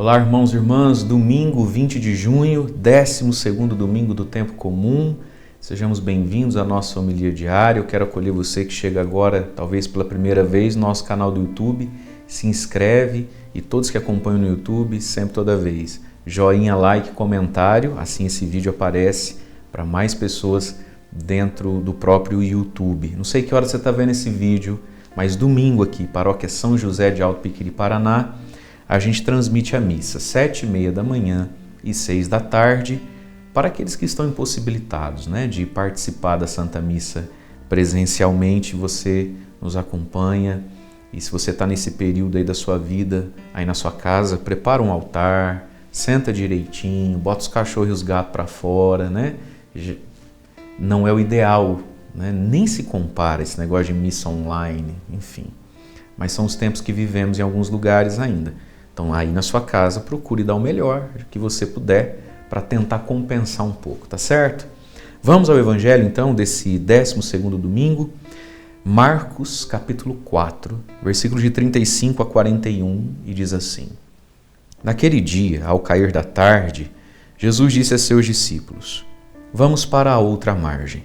Olá, irmãos e irmãs, domingo 20 de junho, 12º domingo do tempo comum. Sejamos bem-vindos à nossa homilia diária. Eu quero acolher você que chega agora, talvez pela primeira vez, no nosso canal do YouTube. Se inscreve e todos que acompanham no YouTube, sempre, toda vez, joinha, like, comentário, assim esse vídeo aparece para mais pessoas dentro do próprio YouTube. Não sei que hora você está vendo esse vídeo, mas domingo aqui, Paróquia São José de Alto Piquiri, Paraná, a gente transmite a missa 7h30 da manhã e 6 da tarde para aqueles que estão impossibilitados, de participar da Santa Missa presencialmente. Você nos acompanha e se você está nesse período aí da sua vida, aí na sua casa, prepara um altar, senta direitinho, bota os cachorros e os gatos para fora, Não é o ideal, nem se compara esse negócio de missa online, enfim. Mas são os tempos que vivemos em alguns lugares ainda. Então aí na sua casa procure dar o melhor que você puder para tentar compensar um pouco, tá certo? Vamos ao Evangelho então desse 12º domingo, Marcos capítulo 4, versículos de 35 a 41, e diz assim: Naquele dia, ao cair da tarde, Jesus disse a seus discípulos: Vamos para a outra margem.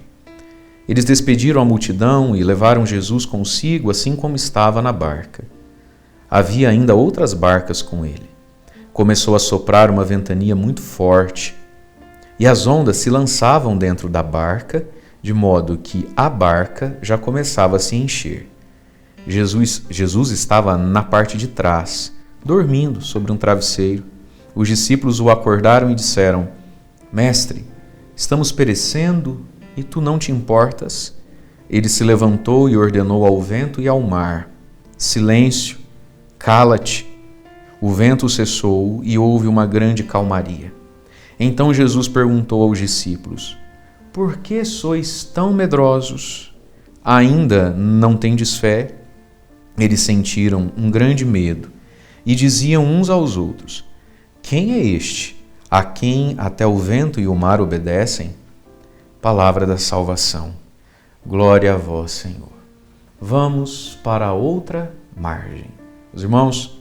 Eles despediram a multidão e levaram Jesus consigo, assim como estava na barca. Havia ainda outras barcas com ele. Começou a soprar uma ventania muito forte, e as ondas se lançavam dentro da barca, de modo que a barca já começava a se encher. Jesus estava na parte de trás, dormindo sobre um travesseiro. Os discípulos o acordaram e disseram: Mestre, estamos perecendo e tu não te importas? Ele se levantou e ordenou ao vento e ao mar: Silêncio, cala-te. O vento cessou e houve uma grande calmaria. Então Jesus perguntou aos discípulos: Por que sois tão medrosos? Ainda não tendes fé? Eles sentiram um grande medo e diziam uns aos outros: Quem é este, a quem até o vento e o mar obedecem? Palavra da salvação. Glória a vós, Senhor. Vamos para a outra margem. Os irmãos,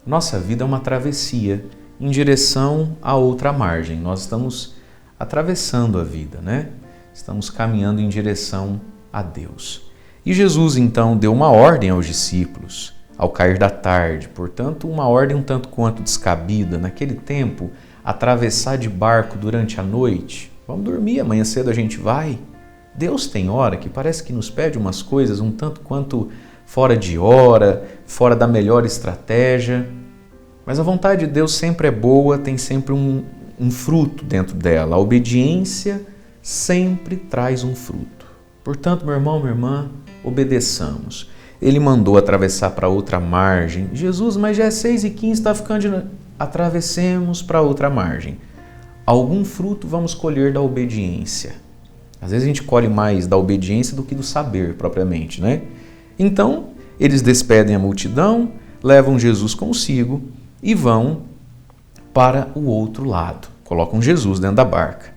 nossa vida é uma travessia em direção à outra margem. Nós estamos atravessando a vida, Estamos caminhando em direção a Deus. E Jesus, então, deu uma ordem aos discípulos ao cair da tarde, portanto, uma ordem um tanto quanto descabida. Naquele tempo, atravessar de barco durante a noite, vamos dormir, amanhã cedo a gente vai. Deus tem hora que parece que nos pede umas coisas um tanto quanto fora de hora, fora da melhor estratégia, mas a vontade de Deus sempre é boa, tem sempre um fruto dentro dela. A obediência sempre traz um fruto. Portanto, meu irmão, minha irmã, obedeçamos. Ele mandou atravessar para outra margem. Jesus, mas já é 6h15, está ficando de... Atravessemos para outra margem. Algum fruto vamos colher da obediência. Às vezes a gente colhe mais da obediência do que do saber, propriamente, Então, eles despedem a multidão, levam Jesus consigo e vão para o outro lado. Colocam Jesus dentro da barca.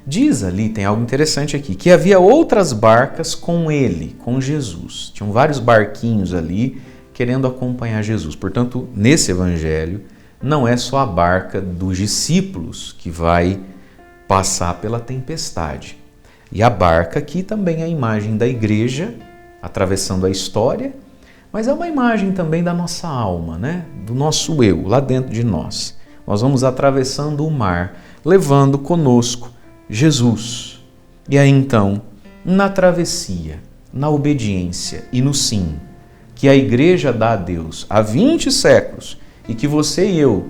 Diz ali, tem algo interessante aqui, que havia outras barcas com ele, com Jesus. Tinham vários barquinhos ali querendo acompanhar Jesus. Portanto, nesse evangelho, não é só a barca dos discípulos que vai passar pela tempestade. E a barca aqui também é a imagem da igreja, atravessando a história, mas é uma imagem também da nossa alma, do nosso eu, lá dentro de nós. Nós vamos atravessando o mar, levando conosco Jesus. E aí então, na travessia, na obediência e no sim, que a igreja dá a Deus há 20 séculos e que você e eu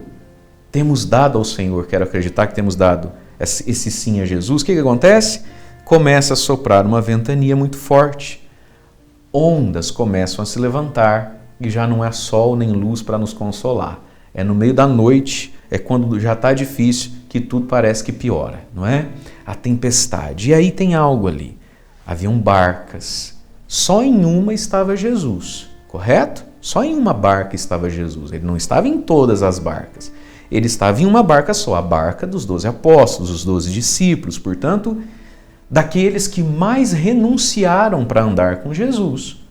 temos dado ao Senhor, quero acreditar que temos dado esse sim a Jesus, o que acontece? Começa a soprar uma ventania muito forte. Ondas começam a se levantar e já não é sol nem luz para nos consolar. É no meio da noite, é quando já está difícil, que tudo parece que piora, não é? A tempestade. E aí tem algo ali. Haviam barcas. Só em uma estava Jesus, correto? Só em uma barca estava Jesus. Ele não estava em todas as barcas. Ele estava em uma barca só, a barca dos 12 apóstolos, os 12 discípulos. Portanto, daqueles que mais renunciaram para andar com Jesus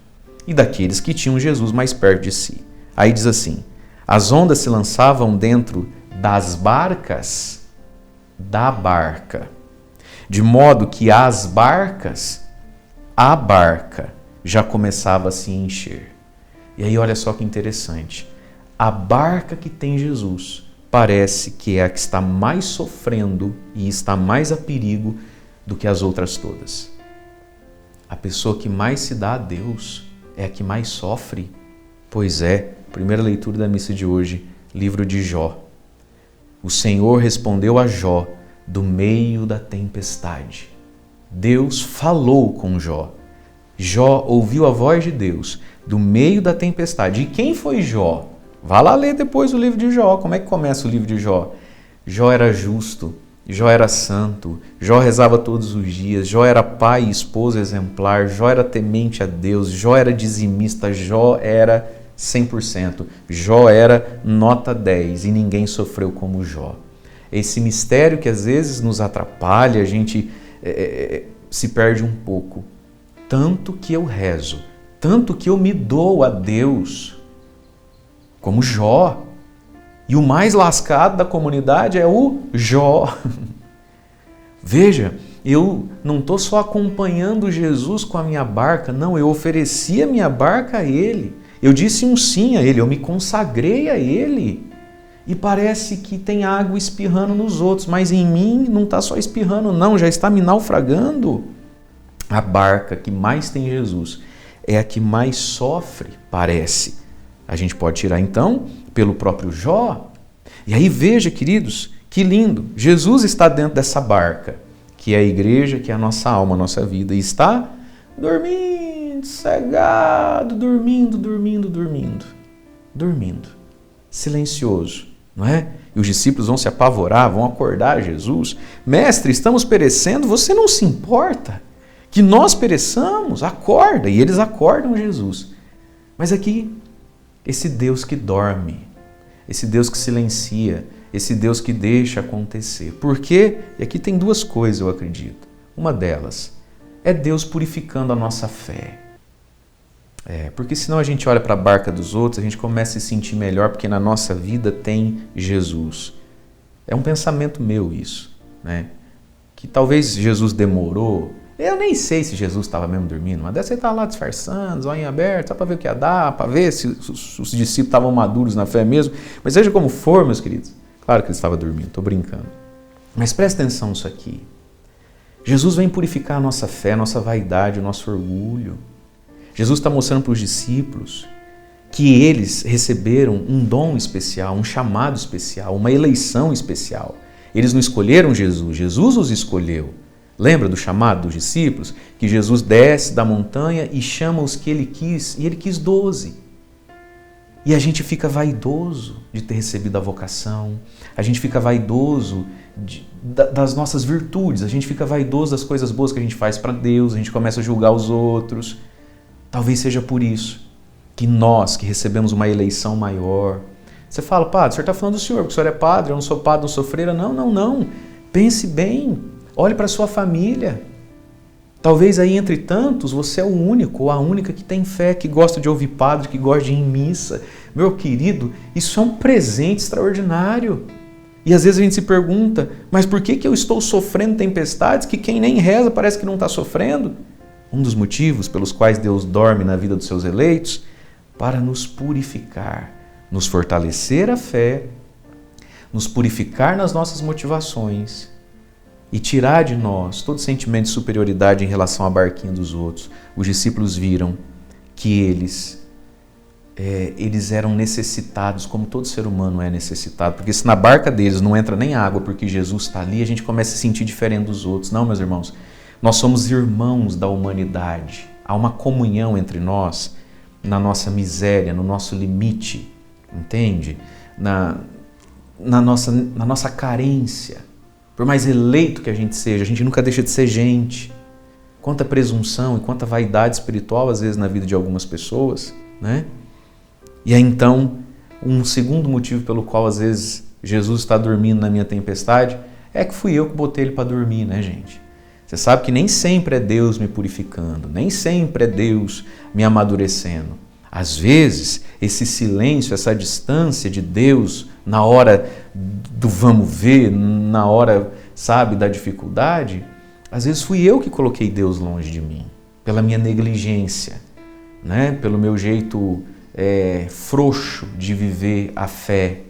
e daqueles que tinham Jesus mais perto de si. Aí diz assim: As ondas se lançavam dentro das barcas da barca, de modo que as barcas, a barca, já começava a se encher. E aí olha só que interessante, a barca que tem Jesus parece que é a que está mais sofrendo e está mais a perigo do que as outras todas. A pessoa que mais se dá a Deus é a que mais sofre. Pois é, primeira leitura da missa de hoje, livro de Jó. O Senhor respondeu a Jó do meio da tempestade. Deus falou com Jó. Jó ouviu a voz de Deus do meio da tempestade. E quem foi Jó? Vá lá ler depois o livro de Jó. Como é que começa o livro de Jó? Jó era justo, Jó era santo, Jó rezava todos os dias, Jó era pai e esposo exemplar, Jó era temente a Deus, Jó era dizimista, Jó era 100%, Jó era nota 10 e ninguém sofreu como Jó. Esse mistério que às vezes nos atrapalha, a gente se perde um pouco. Tanto que eu rezo, tanto que eu me dou a Deus, como Jó. E o mais lascado da comunidade é o Jó. Veja, eu não estou só acompanhando Jesus com a minha barca, não, eu ofereci a minha barca a Ele. Eu disse um sim a Ele, eu me consagrei a Ele. E parece que tem água espirrando nos outros, mas em mim não está só espirrando não, já está me naufragando. A barca que mais tem Jesus é a que mais sofre, parece. A gente pode tirar então pelo próprio Jó. E aí veja, queridos, que lindo. Jesus está dentro dessa barca, que é a igreja, que é a nossa alma, a nossa vida, e está dormindo, cegado, dormindo, silencioso, não é? E os discípulos vão se apavorar, vão acordar Jesus. Mestre, estamos perecendo, você não se importa que nós pereçamos? Acorda. E eles acordam Jesus. Mas aqui, esse Deus que dorme, esse Deus que silencia, esse Deus que deixa acontecer. Por quê? E aqui tem duas coisas, eu acredito. Uma delas é Deus purificando a nossa fé. Porque senão a gente olha para a barca dos outros, a gente começa a se sentir melhor porque na nossa vida tem Jesus. É um pensamento meu isso, né? Que talvez Jesus demorou. Eu nem sei se Jesus estava mesmo dormindo, mas deve ser estar lá disfarçando, zoinho aberto, só para ver o que ia dar, para ver se os discípulos estavam maduros na fé mesmo. Mas seja como for, meus queridos, claro que ele estava dormindo, estou brincando. Mas presta atenção nisso aqui. Jesus vem purificar a nossa fé, a nossa vaidade, o nosso orgulho. Jesus está mostrando para os discípulos que eles receberam um dom especial, um chamado especial, uma eleição especial. Eles não escolheram Jesus, Jesus os escolheu. Lembra do chamado dos discípulos? Que Jesus desce da montanha e chama os que ele quis, e ele quis 12. E a gente fica vaidoso de ter recebido a vocação, a gente fica vaidoso das nossas virtudes, a gente fica vaidoso das coisas boas que a gente faz para Deus, a gente começa a julgar os outros. Talvez seja por isso que nós, que recebemos uma eleição maior, você fala, padre, o senhor está falando do senhor, porque o senhor é padre, eu não sou padre, não sou freira. Não. Pense bem. Olhe para a sua família. Talvez aí entre tantos você é o único ou a única que tem fé, que gosta de ouvir padre, que gosta de ir em missa. Meu querido, isso é um presente extraordinário. E às vezes a gente se pergunta, mas por que eu estou sofrendo tempestades que quem nem reza parece que não está sofrendo? Um dos motivos pelos quais Deus dorme na vida dos seus eleitos, para nos purificar, nos fortalecer a fé, nos purificar nas nossas motivações, e tirar de nós todo sentimento de superioridade em relação à barquinha dos outros. Os discípulos viram que eles eram necessitados, como todo ser humano é necessitado. Porque se na barca deles não entra nem água porque Jesus está ali, a gente começa a se sentir diferente dos outros. Não, meus irmãos, nós somos irmãos da humanidade. Há uma comunhão entre nós, na nossa miséria, no nosso limite, entende? Na nossa carência. Por mais eleito que a gente nunca deixa de ser gente. Quanta presunção e quanta vaidade espiritual, às vezes, na vida de algumas pessoas, né? E aí, então, um segundo motivo pelo qual, às vezes, Jesus está dormindo na minha tempestade, é que fui eu que botei ele para dormir, né, gente? Você sabe que nem sempre é Deus me purificando, nem sempre é Deus me amadurecendo. Às vezes, esse silêncio, essa distância de Deus na hora do vamos ver, na hora, sabe, da dificuldade, às vezes fui eu que coloquei Deus longe de mim, pela minha negligência, né? Pelo meu jeito frouxo de viver a fé.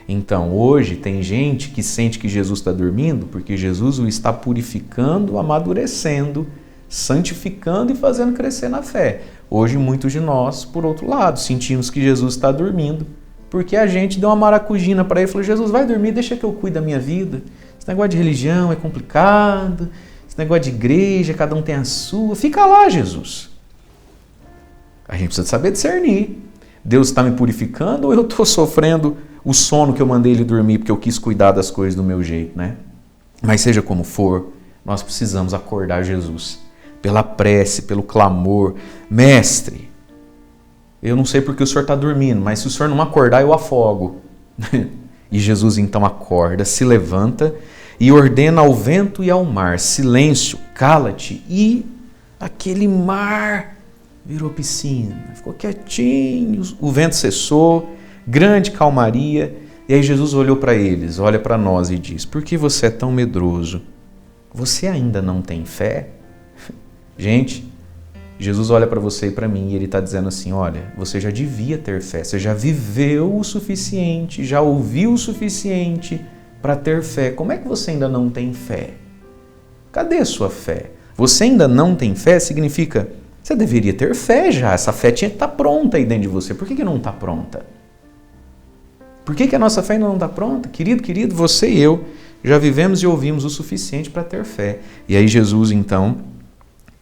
Então, hoje tem gente que sente que Jesus está dormindo porque Jesus o está purificando, amadurecendo, santificando e fazendo crescer na fé. Hoje, muitos de nós, por outro lado, sentimos que Jesus está dormindo porque a gente deu uma maracujina para ele e falou: Jesus, vai dormir, deixa que eu cuide da minha vida. Esse negócio de religião é complicado, esse negócio de igreja, cada um tem a sua. Fica lá, Jesus. A gente precisa saber discernir. Deus está me purificando ou eu estou sofrendo o sono que eu mandei ele dormir porque eu quis cuidar das coisas do meu jeito, né? Mas seja como for, nós precisamos acordar Jesus. Pela prece, pelo clamor. Mestre, eu não sei porque o senhor está dormindo, mas se o senhor não acordar, eu afogo. E Jesus então acorda, se levanta e ordena ao vento e ao mar: silêncio, cala-te. E aquele mar virou piscina, ficou quietinho, o vento cessou, grande calmaria. E aí Jesus olhou para eles, olha para nós e diz: por que você é tão medroso? Você ainda não tem fé? Gente, Jesus olha para você e para mim e ele está dizendo assim: olha, você já devia ter fé, você já viveu o suficiente, já ouviu o suficiente para ter fé. Como é que você ainda não tem fé? Cadê a sua fé? Você ainda não tem fé significa você deveria ter fé já, essa fé tinha que estar pronta aí dentro de você. Por que não está pronta? Por que a nossa fé ainda não está pronta? Querido, você e eu já vivemos e ouvimos o suficiente para ter fé. E aí Jesus então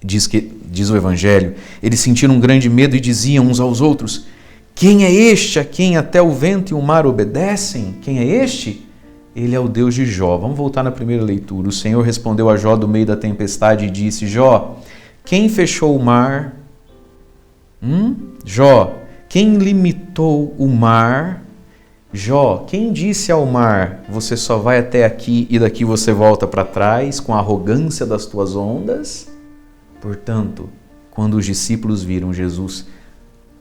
diz o Evangelho, eles sentiram um grande medo e diziam uns aos outros: quem é este a quem até o vento e o mar obedecem? Quem é este? Ele é o Deus de Jó. Vamos voltar na primeira leitura. O Senhor respondeu a Jó do meio da tempestade e disse: Jó, quem fechou o mar? Jó, quem limitou o mar? Jó, quem disse ao mar: você só vai até aqui e daqui você volta para trás com a arrogância das tuas ondas? Portanto, quando os discípulos viram Jesus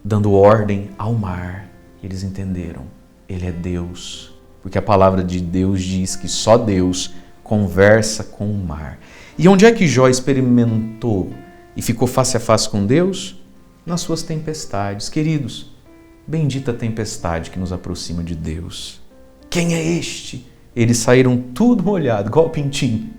dando ordem ao mar, eles entenderam: ele é Deus. Porque a palavra de Deus diz que só Deus conversa com o mar. E onde é que Jó experimentou e ficou face a face com Deus? Nas suas tempestades. Queridos, bendita tempestade que nos aproxima de Deus. Quem é este? Eles saíram tudo molhado, igual pintinho,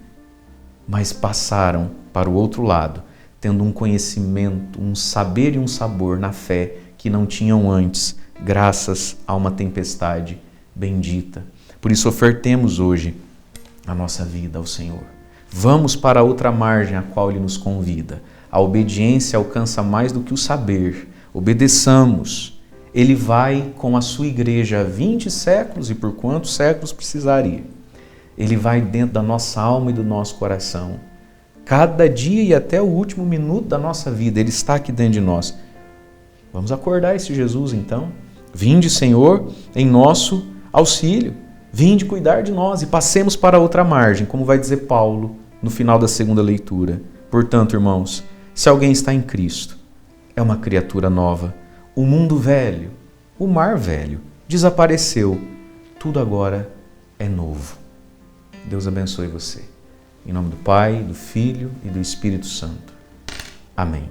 mas passaram para o outro lado, tendo um conhecimento, um saber e um sabor na fé que não tinham antes, graças a uma tempestade bendita. Por isso ofertemos hoje a nossa vida ao Senhor. Vamos para a outra margem a qual Ele nos convida. A obediência alcança mais do que o saber. Obedeçamos. Ele vai com a sua igreja há 20 séculos e por quantos séculos precisaria. Ele vai dentro da nossa alma e do nosso coração. Cada dia e até o último minuto da nossa vida, Ele está aqui dentro de nós. Vamos acordar esse Jesus então. Vinde, Senhor, em nosso auxílio. Vinde cuidar de nós e passemos para a outra margem, como vai dizer Paulo no final da segunda leitura. Portanto, irmãos, se alguém está em Cristo, é uma criatura nova. O mundo velho, o mar velho, desapareceu. Tudo agora é novo. Deus abençoe você. Em nome do Pai, do Filho e do Espírito Santo. Amém.